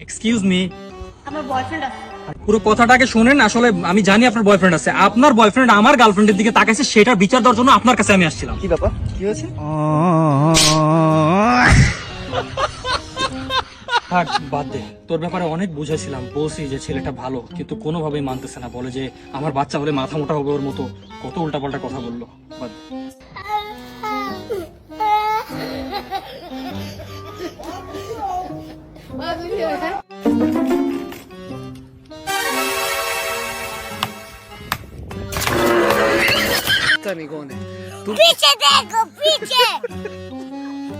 Excuse me, আমার boyfriend আছে। পুরো কথাটাকে শুনেন। আসলে আমি জানি আপনার বয়ফ্রেন্ড আছে। আপনার বয়ফ্রেন্ড আমার গার্লফ্রেন্ডের দিকে তাকাইছে, সেটার বিচার দেওয়ার জন্য আপনার কাছে আমি আসছিলাম। কি ব্যাপার, কি হয়েছে? থাক, বাদ দে। তোর ব্যাপারে অনেক বুঝাইছিলাম, বলছি যে ছেলেটা ভালো, কিন্তু কোনোভাবেই মানতেছে না। বলে যে আমার বাচ্চা হলে মাথা মোটা হবে ওর মতো, কত উল্টাপাল্টা কথা বললো। বাদ দে। कौन है? पीछे देखो, पीछे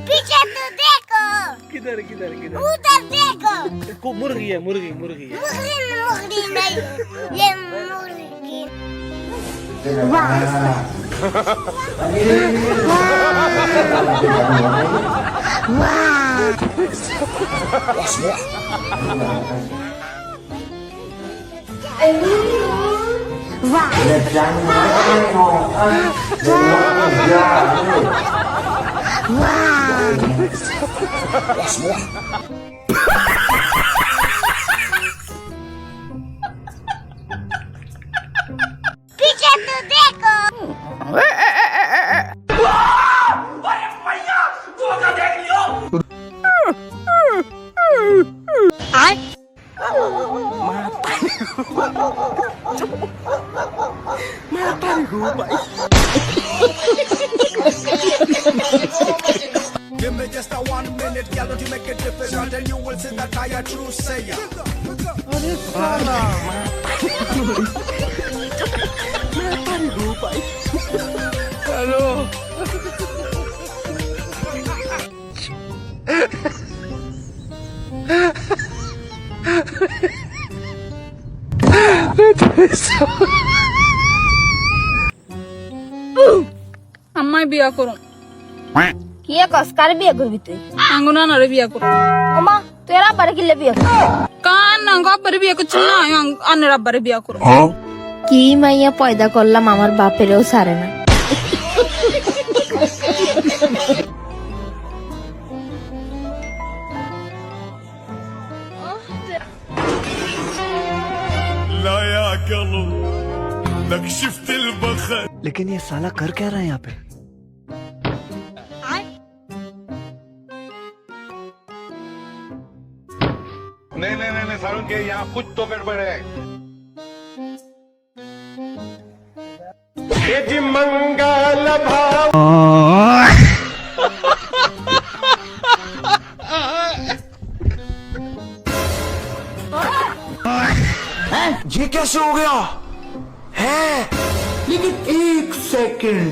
पीछे तो देखो, किधर किधर किधर? उधर देखो। को मुर्गी है, मुर्गी मुर्गी है। मुर्गी मुर्गी नहीं, ये मुर्गी। पीछे तो देखो। Give me just a 1 minute, girl, don't you make it difficult, and you will see that I a true sayer. আমায় বিয়া করো। কি কস কার বিয়ে করবি তুই? আঙ্গুনা নারে বিয়া করো। ওমা তোর আবার কি বিয়ে করবি? কান আঙ্গো আব্বারে বিয়া করছি না, আন্নের আব্বারে বিয়া করো। কি মাইয়া পয়দা করলাম, আমার বাপেরও সারে না। لا يا قلب لك شفت البخل. लेकिन ये साला कर क्या रहा है यहाँ पे? नहीं नहीं नहीं नहीं सारुण के यहाँ कुछ तो गड़बड़ है। ये जी मंगल भाव ये कैसे हो गया है? लेकिन एक सेकंड,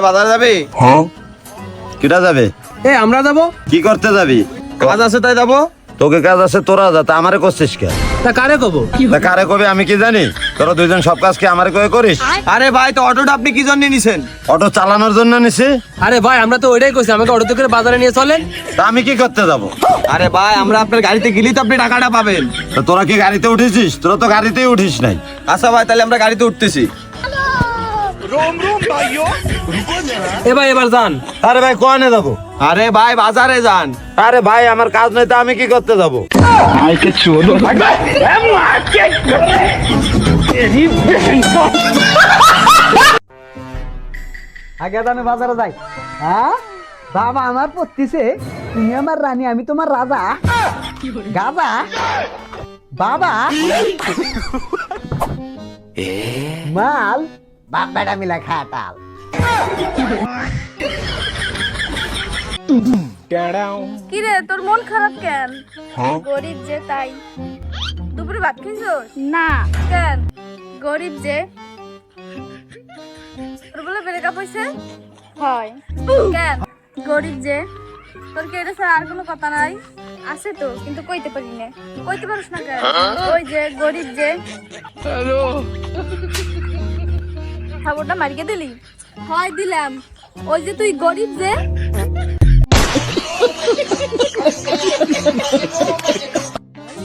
বাজারে যাবি? কিটা যাবে? আমরা যাবো। কি করতে যাবি? কাজ আছে তাই যাবো। তোকে কাজ আছে, তোরা যা, তা আমারে করছিস কে? তা কারে কবো? তা কারে কবি আমি কি জানি? তোরা দুইজন সব কাজ কি আমারে কয়ে করিস? আরে ভাই, তো অটোটা আপনি কি জন্য নিছেন? অটো চালানোর জন্য নিছি। আরে ভাই, আমরা তো ওইটাই কইছি, আমাকে অটোতে করে বাজারে নিয়ে চলেন। তা আমি কি করতে যাব? আরে ভাই, আমরা আপনার গাড়িতে গেলেই তো আপনি টাকাটা পাবেন। তা তোরা কি গাড়িতে উঠেছিস? তোরা তো গাড়িতেই উঠিস নাই। আচ্ছা ভাই, তাহলে আমরা গাড়িতে উঠতেছি। এ ভাই, এবার যান। আরে ভাই, কোয়ানে যাবো? আরে ভাই, বাজারে যান। আরে ভাই, আমার কাজ নেই, তা আমি কি করতে যাব? আগে তো আমি বাজারে যাই। হ্যাঁ বাবা, আমার পড়তিছে তুমি আমার রানী, আমি তোমার রাজা। গাজা বাবা মাল বাপ বেটা মিলা খাটাল। কি রে, তোর মন খারাপ কেন? গরিব যে তাই। দুপুরে ভাত খাইছস? না। কেন? গরিব যে। তোর বলে ব্রেকআপ হইছে? হয়। কেন? গরিব যে। তোর কি এটা ছাড়া আর কোনো কথা নাই? আছে তো, কিন্তু কইতে পারি না। কইতে পারিস না কেন? ওই যে গরিব যে। হ্যালো, খাবারটা মারিয়ে দিলি? হয় দিলাম। ওই যে তুই গরিব যে।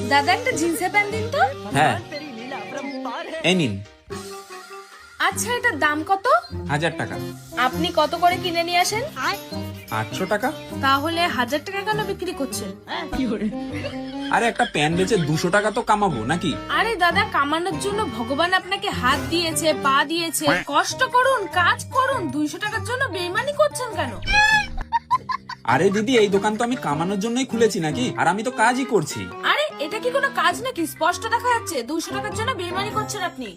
দাদা, একটা জিন্সের প্যান্ট দিন তো। হ্যাঁ। এই নিন। আচ্ছা এটার দাম কত? 1000 টাকা। আপনি কত করে কিনে নিয়ে আসেন? 800 টাকা। তাহলে 1000 টাকা কেন বিক্রি করছেন? আরে একটা প্যান বেচে 200 টাকা তো কামাবো নাকি? আরে দাদা, কামানোর জন্য ভগবান আপনাকে হাত দিয়েছে, পা দিয়েছে, কষ্ট করুন, কাজ করুন, 200 টাকার জন্য বেইমানি করছেন কেন? আরে দিদি, এই দোকান তো আমি কামানোর জন্যই খুলেছি নাকি? আর আমি তো কাজই করছি। আরে এটা কি কোনো কাজ নাকি? স্পষ্ট দেখা যাচ্ছে 200 টাকার জন্য বেইমানি করছেন আপনি।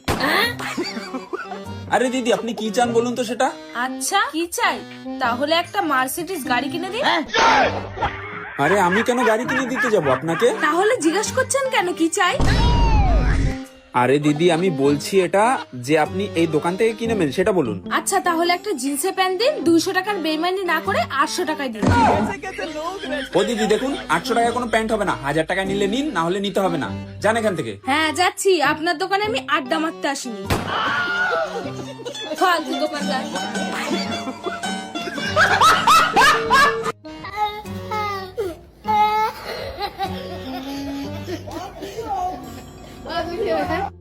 আরে দিদি, আপনি কি চান বলুন তো সেটা? আচ্ছা কি চাই? তাহলে একটা মার্সিডিজ গাড়ি কিনে দিন। আরে আমি কেন গাড়ি কিনে দিতে যাব আপনাকে? তাহলে জিজ্ঞেস করছেন কেন কি চাই? আরে দিদি, আমি বলছি এটা যে আপনি এই দোকান থেকে কিনেবেন সেটা বলুন। আচ্ছা তাহলে একটা জিন্সের প্যান্ট দিন, 200 টাকার বেইমানি না করে 800 টাকায় দিন। ও দিদি দেখুন, 800 টাকায় কোনো প্যান্ট হবে না। 1000 টাকায় নিলে নিন, না হলে নিতে হবে না। যান এখান থেকে। হ্যাঁ যাচ্ছি, আপনার দোকানে আমি আড্ডা মারতে আসিনি। ফালতু দোকানদার। Ah,